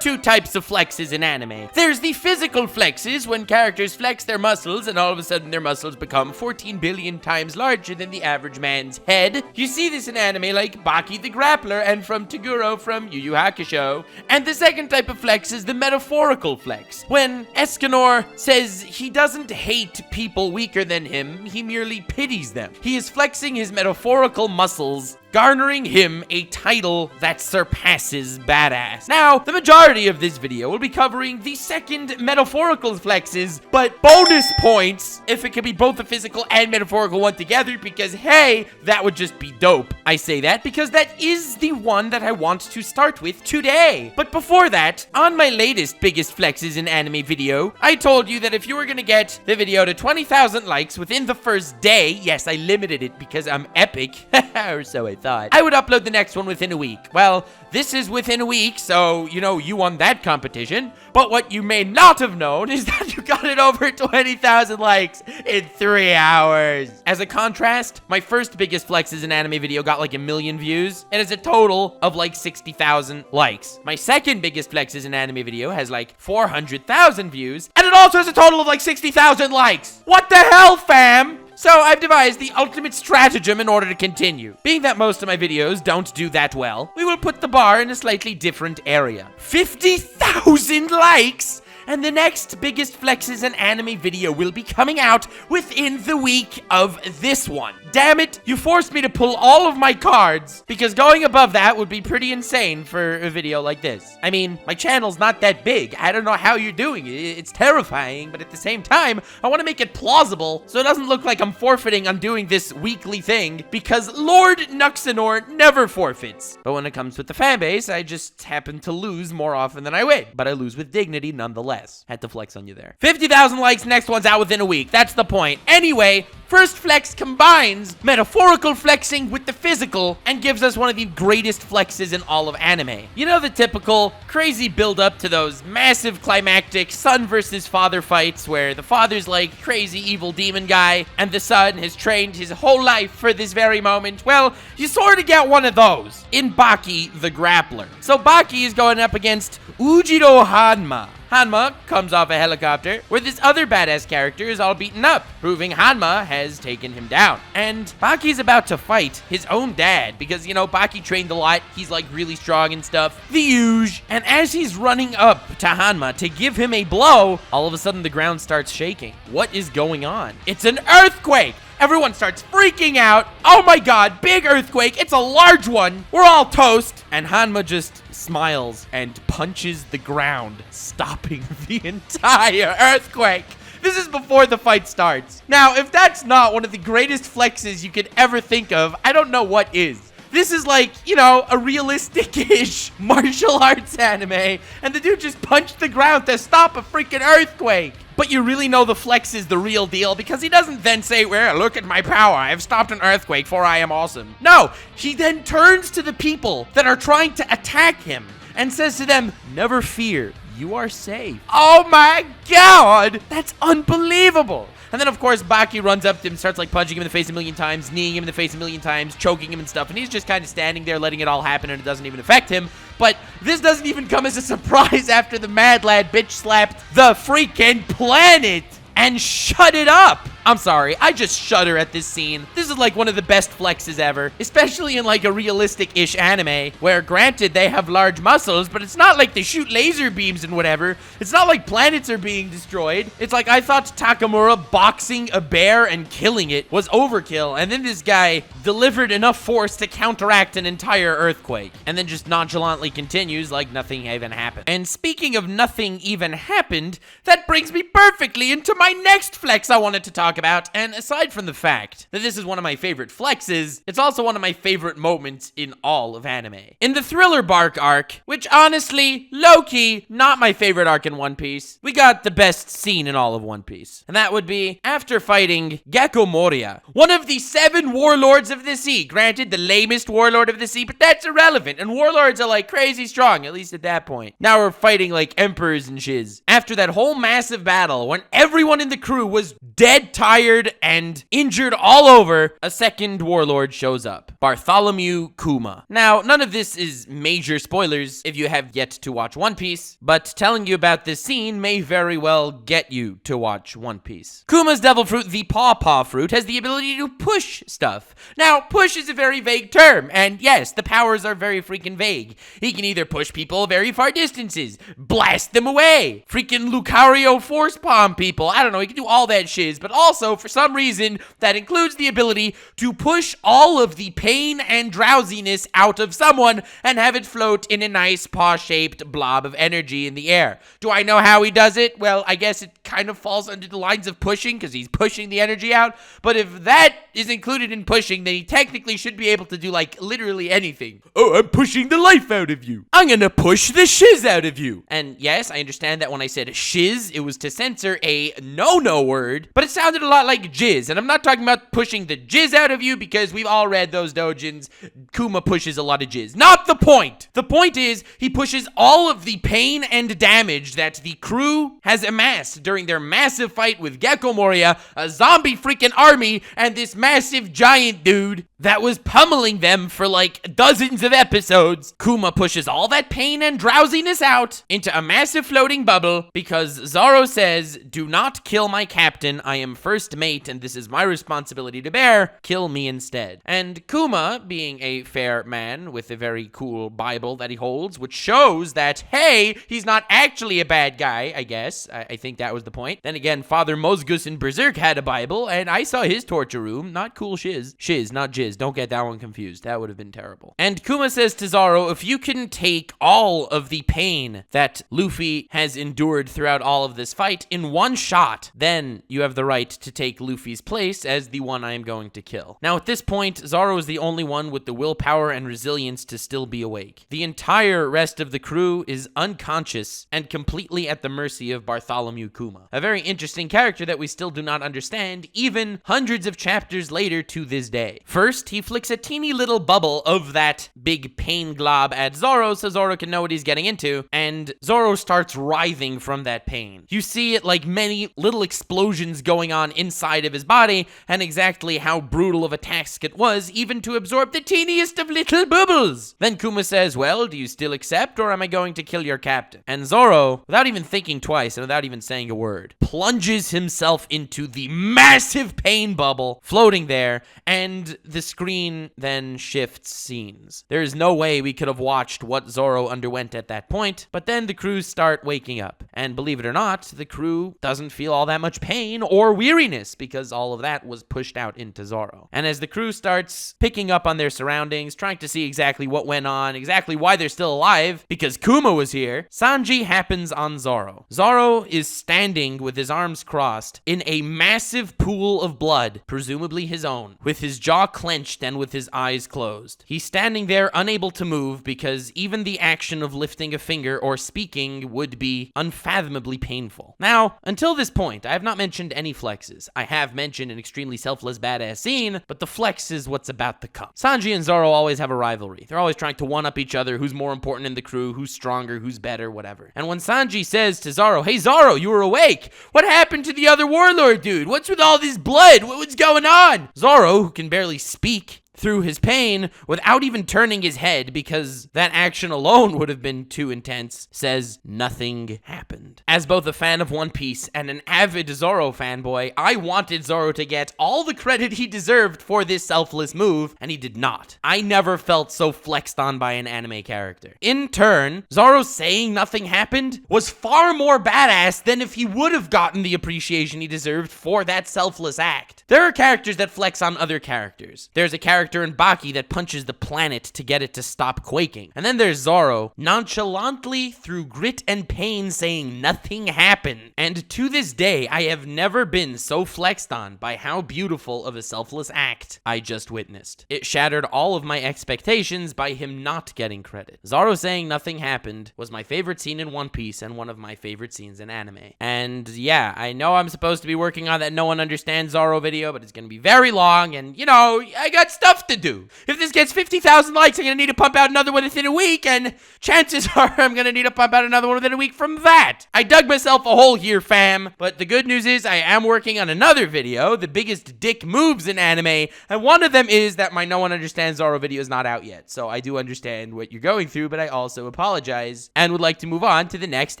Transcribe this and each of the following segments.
two types of flexes in anime. There's the physical flexes, when characters flex their muscles and all of a sudden their muscles become 14 billion times larger than the average man's head. You see this in anime like Baki the Grappler and from Toguro from Yu Yu Hakusho. And the second type of flex is the metaphorical flex, when Escanor says he doesn't hate people weaker than him, he merely pities them. He is flexing his metaphorical muscles, garnering him a title that surpasses badass. Now, the majority of this video will be covering the second metaphorical flexes, but bonus points if it can be both the physical and metaphorical one together, because hey, that would just be dope. I say that because that is the one that I want to start with today. But before that, on my latest biggest flexes in anime video, I told you that if you were gonna get the video to 20,000 likes within the first day, yes, I limited it because I'm epic, or so I thought, I would upload the next one within a week. Well, this is within a week, so, you know, you won that competition. But what you may not have known is that you got it over 20,000 likes in 3 hours. As a contrast, my first biggest flexes in anime video got like 1 million views. It has a total of like 60,000 likes. My second biggest flexes in anime video has like 400,000 views, and it also has a total of like 60,000 likes. What the hell, fam? So I've devised the ultimate stratagem in order to continue. Being that most of my videos don't do that well, we will put the bar in a slightly different area. 50,000 likes! And the next biggest flexes in anime video will be coming out within the week of this one. Damn it, you forced me to pull all of my cards, because going above that would be pretty insane for a video like this. I mean, my channel's not that big. I don't know how you're doing it. It's terrifying, but at the same time, I want to make it plausible so it doesn't look like I'm forfeiting on doing this weekly thing, because Lord Nuxanor never forfeits. But when it comes with the fanbase, I just happen to lose more often than I win, but I lose with dignity nonetheless. Had to flex on you there. 50,000 likes, next one's out within a week. That's the point. Anyway, first flex combines metaphorical flexing with the physical and gives us one of the greatest flexes in all of anime. You know, the typical crazy build up to those massive climactic son versus father fights where the father's like crazy evil demon guy and the son has trained his whole life for this very moment. Well, you sort of get one of those in Baki the Grappler. So Baki is going up against Ujiro Hanma. Hanma comes off a helicopter where this other badass character is all beaten up, proving Hanma has taken him down. And Baki's about to fight his own dad because, you know, Baki trained a lot. He's like really strong and stuff. The huge. And as he's running up to Hanma to give him a blow, all of a sudden the ground starts shaking. What is going on? It's an earthquake. Everyone starts freaking out. Oh my god, big earthquake. It's a large one. We're all toast. And Hanma just smiles and punches the ground, stopping the entire earthquake. This is before the fight starts. Now, if that's not one of the greatest flexes you could ever think of, I don't know what is. This is like, you know, a realistic-ish martial arts anime, and the dude just punched the ground to stop a freaking earthquake. But you really know the flex is the real deal because he doesn't then say, well, look at my power. I have stopped an earthquake, for I am awesome. No, he then turns to the people that are trying to attack him and says to them, never fear, you are safe. Oh my god, that's unbelievable. And then, of course, Baki runs up to him, starts, like, punching him in the face 1,000,000 times, kneeing him in the face 1,000,000 times, choking him and stuff. And he's just kind of standing there letting it all happen, and it doesn't even affect him. But this doesn't even come as a surprise after the mad lad bitch slapped the freaking planet and shut it up. I'm sorry, I just shudder at this scene. This is like one of the best flexes ever, especially in like a realistic-ish anime, where granted they have large muscles, but it's not like they shoot laser beams and whatever. It's not like planets are being destroyed. It's like I thought Takamura boxing a bear and killing it was overkill, and then this guy delivered enough force to counteract an entire earthquake, and then just nonchalantly continues like nothing even happened. And speaking of nothing even happened, that brings me perfectly into my next flex I wanted to talk about. And aside from the fact that this is one of my favorite flexes, it's also one of my favorite moments in all of anime. In the Thriller Bark arc, which honestly, low-key, not my favorite arc in One Piece, we got the best scene in all of One Piece. And that would be after fighting Gecko Moria, one of the 7 warlords of of the sea. Granted, the lamest warlord of the sea, but that's irrelevant. And warlords are like crazy strong, at least at that point. Now we're fighting like emperors and shiz. After that whole massive battle, when everyone in the crew was dead tired and injured all over, a second warlord shows up. Bartholomew Kuma. Now, none of this is major spoilers if you have yet to watch One Piece, but telling you about this scene may very well get you to watch One Piece. Kuma's devil fruit, the paw fruit, has the ability to push stuff. Now, push is a very vague term, and yes, the powers are very freaking vague. He can either push people very far distances, blast them away, freaking Lucario force palm people, I don't know, he can do all that shiz, but also, for some reason, that includes the ability to push all of the pain and drowsiness out of someone and have it float in a nice paw-shaped blob of energy in the air. Do I know how he does it? Well, I guess it kind of falls under the lines of pushing because he's pushing the energy out, but if that is included in pushing, then he technically should be able to do like literally anything. Oh, I'm pushing the life out of you. I'm gonna push the shiz out of you. And yes, I understand that when I said shiz, it was to censor a no-no word, but it sounded a lot like jizz, and I'm not talking about pushing the jizz out of you because we've all read those dojins. Kuma pushes a lot of jizz. Not the point. The point is he pushes all of the pain and damage that the crew has amassed during their massive fight with Gecko Moria, a zombie freaking army, and this massive giant dude that was pummeling them for like dozens of episodes. Kuma pushes all that pain and drowsiness out into a massive floating bubble because Zoro says, "Do not kill my captain. I am first mate and this is my responsibility to bear. Kill me instead." And Kuma, being a fair man with a very cool Bible that he holds, which shows that, hey, he's not actually a bad guy, I guess. I think that was the point. Then again, Father Mozgus in Berserk had a Bible, and I saw his torture room. Not cool shiz. Shiz, not jizz. Don't get that one confused. That would have been terrible. And Kuma says to Zoro, if you can take all of the pain that Luffy has endured throughout all of this fight in one shot, then you have the right to take Luffy's place as the one I am going to kill. Now, at this point, Zoro is the only one with the willpower and resilience to still be awake. The entire rest of the crew is unconscious and completely at the mercy of Bartholomew Kuma. A very interesting character that we still do not understand, even hundreds of chapters later to this day. First, he flicks a teeny little bubble of that big pain glob at Zoro so Zoro can know what he's getting into, and Zoro starts writhing from that pain. You see it like many little explosions going on inside of his body, and exactly how brutal of a task it was even to absorb the teeniest of little bubbles. Then Kuma says, well, do you still accept, or am I going to kill your captain? And Zoro, without even thinking twice and without even saying a word, plunges himself into the massive pain bubble floating there, and the screen then shifts scenes. There is no way we could have watched what Zoro underwent at that point, but then the crews start waking up. And believe it or not, the crew doesn't feel all that much pain or weariness because all of that was pushed out into Zoro. And as the crew starts picking up on their surroundings, trying to see exactly what went on, exactly why they're still alive, because Kuma was here, Sanji happens on Zoro. Zoro is standing with his arms crossed in a massive pool of blood, presumably his own, with his jaw clenched and with his eyes closed. He's standing there unable to move because even the action of lifting a finger or speaking would be unfathomably painful. Now, until this point, I have not mentioned any flexes. I have mentioned an extremely selfless badass scene, but the flex is what's about to come. Sanji and Zoro always have a rivalry. They're always trying to one-up each other, who's more important in the crew, who's stronger, who's better, whatever. And when Sanji says to Zoro, hey Zoro, you were awake. What happened to the other warlord dude? What's with all this blood? What's going on? Zoro, who can barely speak through his pain without even turning his head because that action alone would have been too intense, says nothing happened. As both a fan of One Piece and an avid Zoro fanboy, I wanted Zoro to get all the credit he deserved for this selfless move, and he did not. I never felt so flexed on by an anime character. In turn, Zoro saying nothing happened was far more badass than if he would have gotten the appreciation he deserved for that selfless act. There are characters that flex on other characters. There's a character in Baki that punches the planet to get it to stop quaking. And then there's Zoro, nonchalantly through grit and pain saying nothing happened. And to this day, I have never been so flexed on by how beautiful of a selfless act I just witnessed. It shattered all of my expectations by him not getting credit. Zoro saying nothing happened was my favorite scene in One Piece and one of my favorite scenes in anime. And yeah, I know I'm supposed to be working on that No One Understands Zoro video, but it's gonna be very long, and you know, I got stuff stuff to do. If this gets 50,000 likes, I'm going to need to pump out another one within a week, and chances are I'm going to need to pump out another one within a week from that. I dug myself a hole here, fam, but the good news is I am working on another video, the biggest dick moves in anime, and one of them is that my No One Understands Zoro video is not out yet, so I do understand what you're going through, but I also apologize and would like to move on to the next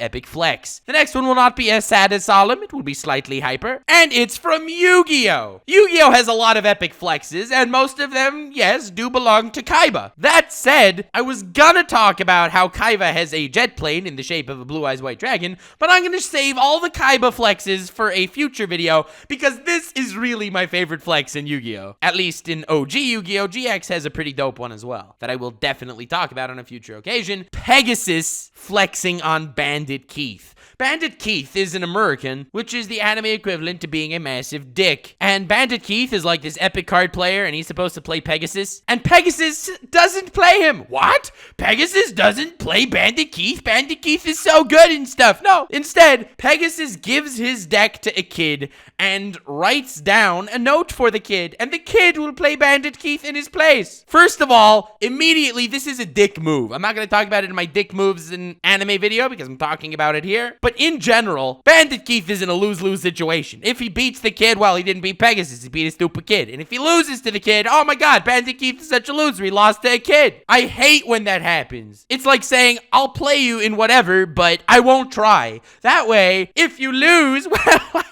epic flex. The next one will not be as sad as solemn, it will be slightly hyper, and it's from Yu-Gi-Oh! Yu-Gi-Oh! Has a lot of epic flexes, and most of them, yes, do belong to Kaiba. That said, I was gonna talk about how Kaiba has a jet plane in the shape of a Blue Eyes White Dragon, but I'm gonna save all the Kaiba flexes for a future video, because this is really my favorite flex in Yu-Gi-Oh! At least in OG Yu-Gi-Oh! GX has a pretty dope one as well, that I will definitely talk about on a future occasion. Pegasus flexing on Bandit Keith. Bandit Keith is an American, which is the anime equivalent to being a massive dick. And Bandit Keith is like this epic card player, and he's supposed to play Pegasus. And Pegasus doesn't play him. What? Pegasus doesn't play Bandit Keith? Bandit Keith is so good and stuff. No, instead, Pegasus gives his deck to a kid and writes down a note for the kid, and the kid will play Bandit Keith in his place. First of all, immediately, this is a dick move. I'm not going to talk about it in my dick moves in anime video because I'm talking about it here. But in general, Bandit Keith is in a lose-lose situation. If he beats the kid, well, he didn't beat Pegasus, he beat a stupid kid. And if he loses to the kid, oh my god, Bandit Keith is such a loser, he lost to a kid. I hate when that happens. It's like saying, I'll play you in whatever, but I won't try. That way, if you lose, well,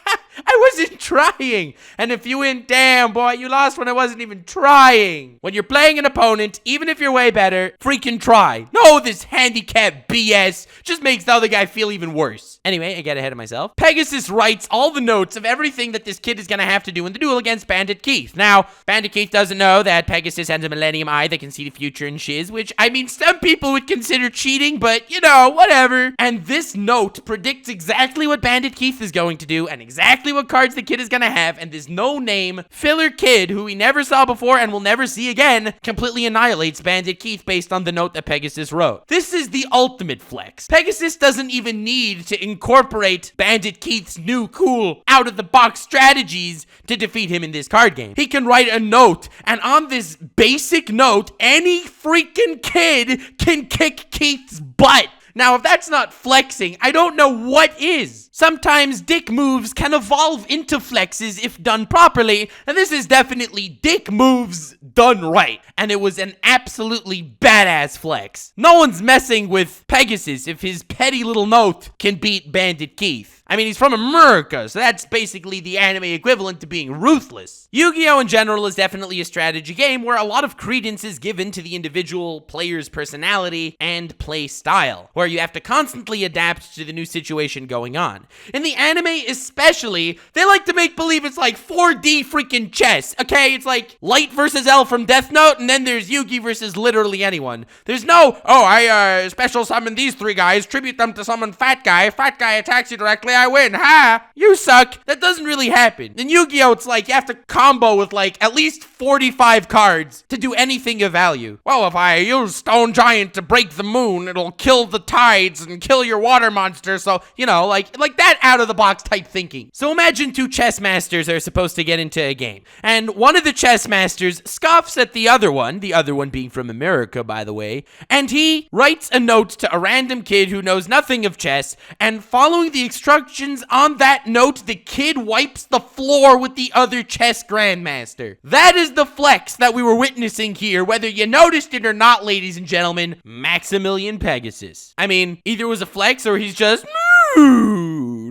I wasn't trying. And if you win, damn, boy, you lost when I wasn't even trying. When you're playing an opponent, even if you're way better, freaking try. No, this handicap BS just makes the other guy feel even worse. Anyway, I get ahead of myself. Pegasus writes all the notes of everything that this kid is gonna have to do in the duel against Bandit Keith. Now, Bandit Keith doesn't know that Pegasus has a Millennium Eye that can see the future and shiz, which, I mean, some people would consider cheating, but, you know, whatever. And this note predicts exactly what Bandit Keith is going to do and exactly what cards the kid is gonna have, and this no-name filler kid who we never saw before and will never see again completely annihilates Bandit Keith based on the note that Pegasus wrote. This is the ultimate flex. Pegasus doesn't even need to incorporate Bandit Keith's new cool out-of-the-box strategies to defeat him in this card game. He can write a note, and on this basic note, any freaking kid can kick Keith's butt. Now, if that's not flexing, I don't know what is. Sometimes dick moves can evolve into flexes if done properly, and this is definitely dick moves done right. And it was an absolutely badass flex. No one's messing with Pegasus if his petty little note can beat Bandit Keith. I mean, he's from America, so that's basically the anime equivalent to being ruthless. Yu-Gi-Oh! In general is definitely a strategy game where a lot of credence is given to the individual player's personality and play style, where you have to constantly adapt to the new situation going on. In the anime especially, they like to make believe it's like 4D freaking chess, okay? It's like Light versus L from Death Note, and then there's Yugi versus literally anyone. There's no, oh, I special summon these three guys, tribute them to summon fat guy attacks you directly, I win, ha! You suck. That doesn't really happen. In Yu-Gi-Oh! It's like you have to combo with like at least 45 cards to do anything of value. Well, if I use Stone Giant to break the moon, it'll kill the tides and kill your water monster, so, you know, like that out-of-the-box type thinking. So imagine two chess masters are supposed to get into a game, and one of the chess masters scoffs at the other one being from America, by the way, and he writes a note to a random kid who knows nothing of chess, and following the instructions on that note, the kid wipes the floor with the other chess grandmaster. That is the flex that we were witnessing here, whether you noticed it or not, ladies and gentlemen. Maximilian Pegasus. I mean, either it was a flex or he's just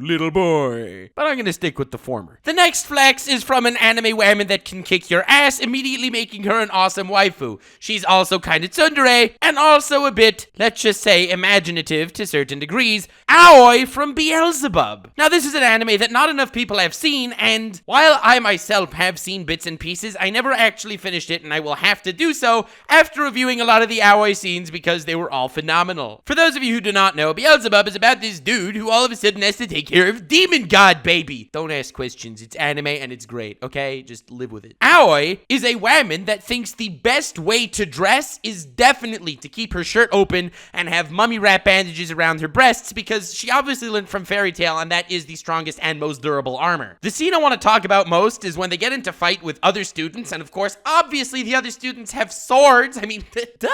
little boy. But I'm gonna stick with the former. The next flex is from an anime woman that can kick your ass, immediately making her an awesome waifu. She's also kinda tsundere, and also a bit, let's just say, imaginative to certain degrees, Aoi from Beelzebub. Now, this is an anime that not enough people have seen, and while I myself have seen bits and pieces, I never actually finished it, and I will have to do so after reviewing a lot of the Aoi scenes because they were all phenomenal. For those of you who do not know, Beelzebub is about this dude who all of a sudden has to take care of Demon God Baby. Don't ask questions. It's anime and it's great, okay? Just live with it. Aoi is a woman that thinks the best way to dress is definitely to keep her shirt open and have mummy wrap bandages around her breasts, because she obviously learned from Fairy Tail, and that is the strongest and most durable armor. The scene I want to talk about most is when they get into fight with other students, and of course, obviously the other students have swords. I mean, duh.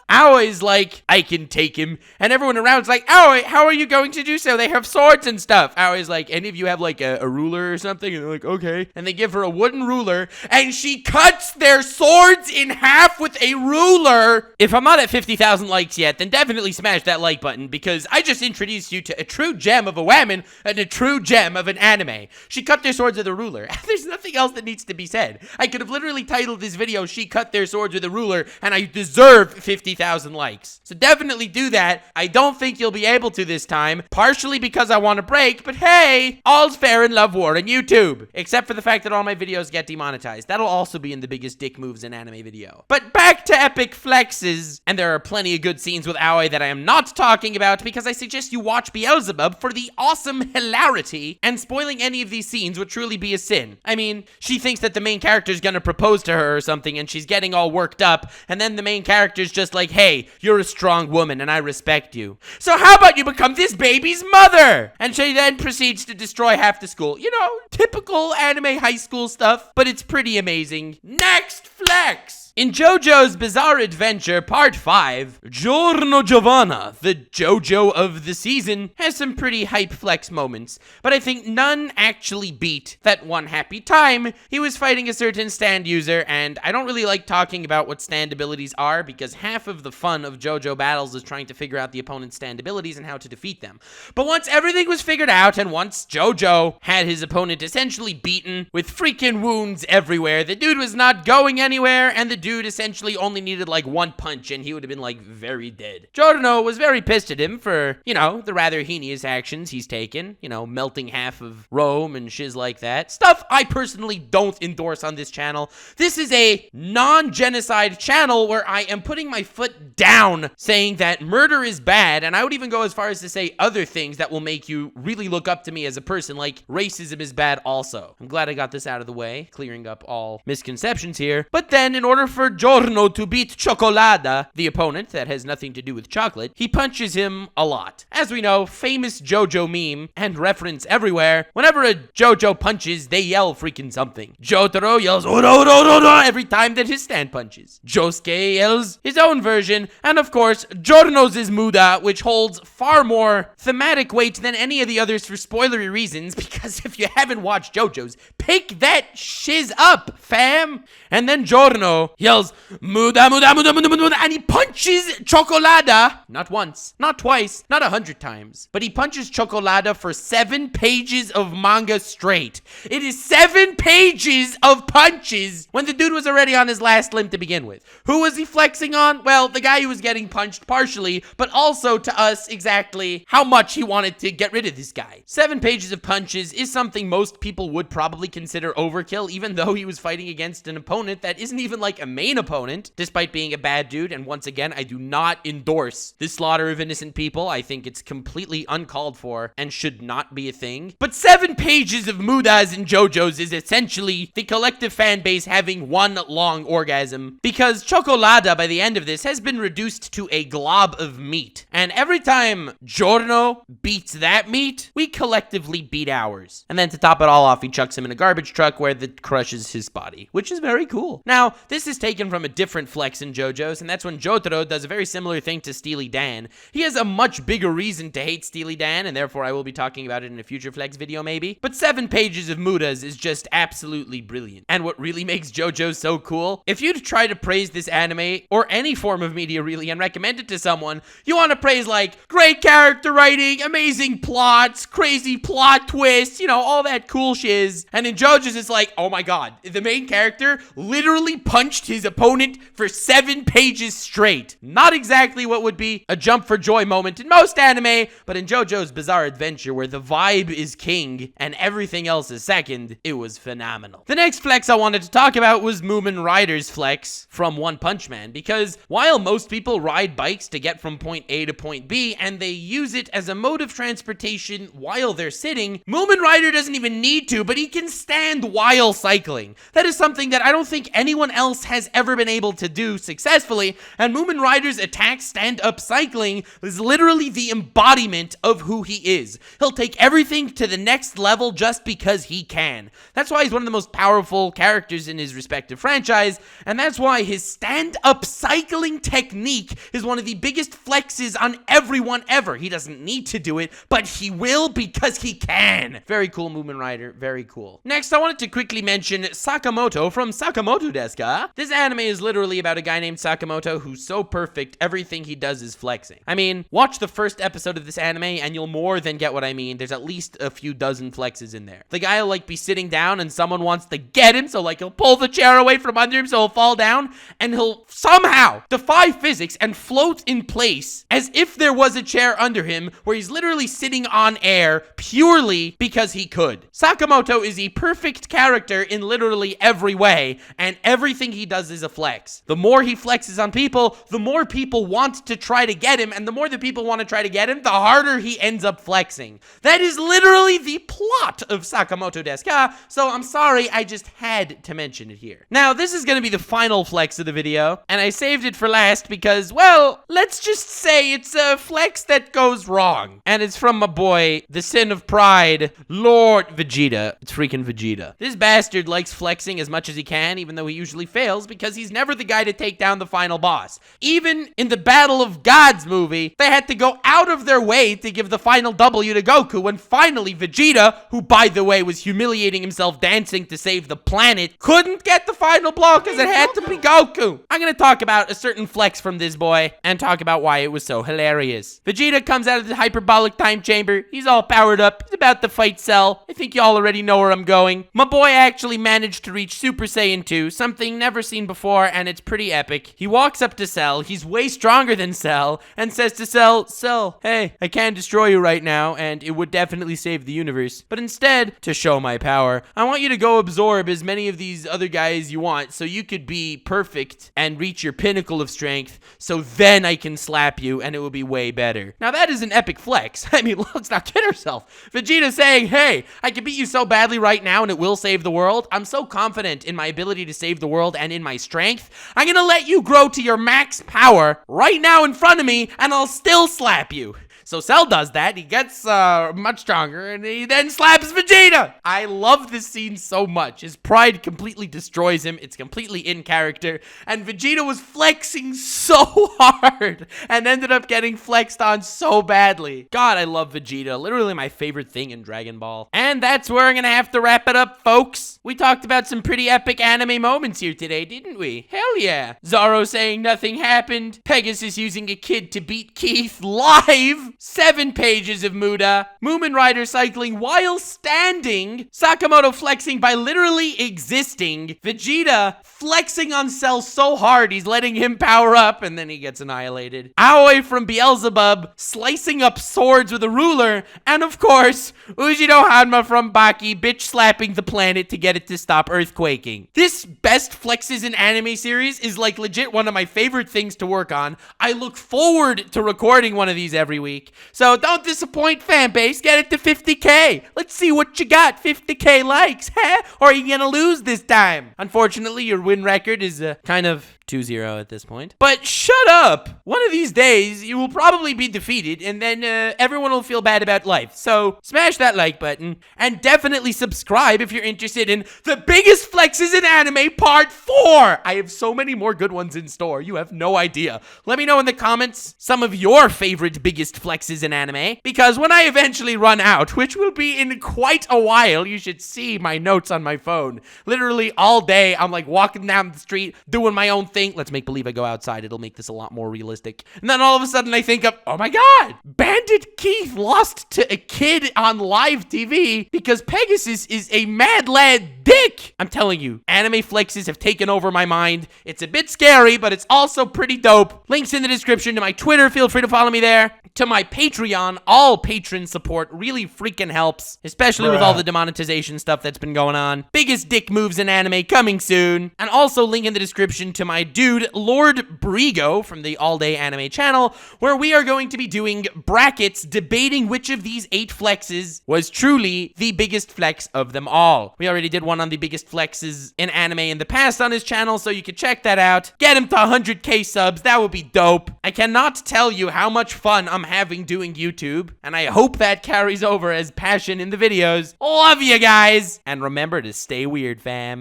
Aoi's like, I can take him, and everyone around's like, Aoi, how are you going to do so? They have swords and stuff. Aoi's like, any of you have like a ruler or something? And they're like, okay. And they give her a wooden ruler, and she cuts their swords in half with a ruler. If I'm not at 50,000 likes yet, then definitely smash that like button, because I just introduced you to a true gem of a woman and a true gem of an anime. She cut their swords with a ruler. There's nothing else that needs to be said. I could have literally titled this video, She Cut Their Swords with a Ruler, and I deserve 50,000 likes. So definitely do that. I don't think you'll be able to this time, partially because I want a break, but hey, all's fair in love war on YouTube. Except for the fact that all my videos get demonetized. That'll also be in the biggest dick moves in anime video. But back to epic flexes, and there are plenty of good scenes with Aoi that I am not talking about, because I suggest you watch Beelzebub for the awesome hilarity, and spoiling any of these scenes would truly be a sin. I mean, she thinks that the main character's gonna propose to her or something, and she's getting all worked up, and then the main character's just like, hey, you're a strong woman and I respect you, so how about you become this baby's mother? And she then proceeds to destroy half the school. You know, typical anime high school stuff, but it's pretty amazing. Next flex! In JoJo's Bizarre Adventure Part 5, Giorno Giovanna, the JoJo of the season, has some pretty hype flex moments, but I think none actually beat that one happy time he was fighting a certain stand user, and I don't really like talking about what stand abilities are, because half of the fun of JoJo battles is trying to figure out the opponent's stand abilities and how to defeat them. But once everything was figured out, and once JoJo had his opponent essentially beaten with freaking wounds everywhere, the dude was not going anywhere, and the dude essentially only needed like one punch and he would have been like very dead. Giorno was very pissed at him for, you know, the rather heinous actions he's taken, you know, melting half of Rome and shiz like that. Stuff I personally don't endorse on this channel. This is a non-genocide channel where I am putting my foot down saying that murder is bad, and I would even go as far as to say other things that will make you really look up to me as a person, like racism is bad also. I'm glad I got this out of the way, clearing up all misconceptions here. But then, in order for Giorno to beat Cioccolata, the opponent that has nothing to do with chocolate, he punches him a lot. As we know, famous JoJo meme and reference everywhere, whenever a JoJo punches, they yell freaking something. Jotaro yells "Oro, oro, oro" every time that his stand punches. Josuke yells his own version, and of course, Giorno's is Muda, which holds far more thematic weight than any of the others for spoilery reasons, because if you haven't watched JoJo's, pick that shiz up, fam! And then Giorno yells Muda, Muda, Muda, Muda, Muda, and he punches Cioccolata, not once, not twice, not 100 times, but he punches Cioccolata for 7 pages of manga straight. It is 7 pages of punches when the dude was already on his last limb to begin with. Who was he flexing on? Well, the guy who was getting punched partially, but also to us exactly how much he wanted to get rid of this guy. 7 pages of punches is something most people would probably consider overkill, even though he was fighting against an opponent that isn't even like a main opponent, despite being a bad dude. And once again, I do not endorse the slaughter of innocent people. I think it's completely uncalled for and should not be a thing. But 7 pages of Mudas and JoJo's is essentially the collective fan base having one long orgasm, because Cioccolata by the end of this has been reduced to a glob of meat. And every time Giorno beats that meat, we collectively beat ours. And then to top it all off, he chucks him in a garbage truck where it crushes his body, which is very cool. Now, this is taken from a different flex in JoJo's, and that's when Jotaro does a very similar thing to Steely Dan. He has a much bigger reason to hate Steely Dan, and therefore I will be talking about it in a future flex video maybe. But 7 pages of Mudas is just absolutely brilliant. And what really makes JoJo so cool, if you try to praise this anime, or any form of media really, and recommend it to someone, you want to praise like great character writing, amazing plots, crazy plot twists, you know, all that cool shiz. And in JoJo's it's like, oh my god, the main character literally punched his opponent for 7 pages straight. Not exactly what would be a jump for joy moment in most anime, but in JoJo's Bizarre Adventure, where the vibe is king and everything else is second, it was phenomenal. The next flex I wanted to talk about was Moomin Rider's flex from One Punch Man, because while most people ride bikes to get from point A to point B, and they use it as a mode of transportation while they're sitting, Moomin Rider doesn't even need to, but he can stand while cycling. That is something that I don't think anyone else has ever been able to do successfully, and Moomin Rider's attack stand-up cycling is literally the embodiment of who he is. He'll take everything to the next level just because he can. That's why he's one of the most powerful characters in his respective franchise, and that's why his stand-up cycling technique is one of the biggest flexes on everyone ever. He doesn't need to do it, but he will because he can. Very cool, Moomin Rider. Very cool. Next, I wanted to quickly mention Sakamoto from Sakamoto desu ka? This anime is literally about a guy named Sakamoto who's so perfect, everything he does is flexing. I mean, watch the first episode of this anime and you'll more than get what I mean. There's at least a few dozen flexes in there. The guy will like be sitting down and someone wants to get him, so like he'll pull the chair away from under him so he'll fall down, and he'll somehow defy physics and float in place as if there was a chair under him, where he's literally sitting on air purely because he could. Sakamoto is a perfect character in literally every way, and everything he does is a flex. The more he flexes on people, the more people want to try to get him, and the more the people want to try to get him, the harder he ends up flexing. That is literally the plot of Sakamoto desu ka, so I'm sorry, I just had to mention it here. Now, this is going to be the final flex of the video, and I saved it for last because, well, let's just say it's a flex that goes wrong. And it's from my boy, the sin of pride, Lord Vegeta. It's freaking Vegeta. This bastard likes flexing as much as he can, even though he usually fails, because he's never the guy to take down the final boss. Even in the Battle of Gods movie, they had to go out of their way to give the final W to Goku, when finally Vegeta, who by the way was humiliating himself dancing to save the planet, couldn't get the final blow because it had to be Goku. I'm gonna talk about a certain flex from this boy and talk about why it was so hilarious. Vegeta comes out of the hyperbolic time chamber. He's all powered up. He's about to fight Cell. I think y'all already know where I'm going. My boy actually managed to reach Super Saiyan 2, something never seen before, and it's pretty epic. He walks up to Cell. He's way stronger than Cell and says to Cell, "Cell, hey, I can destroy you right now, and it would definitely save the universe. But instead, to show my power, I want you to go absorb as many of these other guys you want so you could be perfect and reach your pinnacle of strength, so then I can slap you and it will be way better." Now that is an epic flex. I mean, let's not kid ourselves. Vegeta saying, "Hey, I can beat you so badly right now and it will save the world. I'm so confident in my ability to save the world and in my strength. I'm gonna let you grow to your max power right now in front of me and I'll still slap you." So Cell does that, he gets much stronger, and he then slaps Vegeta! I love this scene so much. His pride completely destroys him, it's completely in character, and Vegeta was flexing so hard, and ended up getting flexed on so badly. God, I love Vegeta, literally my favorite thing in Dragon Ball. And that's where I'm gonna have to wrap it up, folks. We talked about some pretty epic anime moments here today, didn't we? Hell yeah. Zoro saying nothing happened, Pegasus using a kid to beat Keith live, 7 pages of Muda, Moomin Rider cycling while standing, Sakamoto flexing by literally existing, Vegeta flexing on Cell so hard he's letting him power up and then he gets annihilated, Aoi from Beelzebub slicing up swords with a ruler, and of course, Ujiro Hanma from Baki bitch slapping the planet to get it to stop earthquaking. This best flexes in anime series is like legit one of my favorite things to work on. I look forward to recording one of these every week. So don't disappoint, fan base. Get it to 50K. Let's see what you got. 50K likes, huh? Or are you gonna lose this time? Unfortunately, your win record is kind of 2-0 at this point. But shut up! One of these days, you will probably be defeated, and then everyone will feel bad about life. So smash that like button, and definitely subscribe if you're interested in the biggest flexes in anime part 4! I have so many more good ones in store, you have no idea. Let me know in the comments some of your favorite biggest flexes in anime, because when I eventually run out, which will be in quite a while, you should see my notes on my phone. Literally all day, I'm like walking down the street, doing my own thing, something. Let's make believe I go outside. It'll make this a lot more realistic. And then all of a sudden I think of, oh my God, Bandit Keith lost to a kid on live TV because Pegasus is a mad lad dick. I'm telling you, anime flexes have taken over my mind. It's a bit scary, but it's also pretty dope. Links in the description to my Twitter. Feel free to follow me there. To my Patreon. All patron support really freaking helps, especially with all the demonetization stuff that's been going on. Biggest dick moves in anime coming soon. And also link in the description to my dude, Lord Brigo from the All Day Anime channel, where we are going to be doing brackets debating which of these 8 flexes was truly the biggest flex of them all. We already did one on the biggest flexes in anime in the past on his channel, so you can check that out. Get him to 100k subs. That would be dope. I cannot tell you how much fun I'm having doing YouTube, and I hope that carries over as passion in the videos. Love you guys, and remember to stay weird, fam.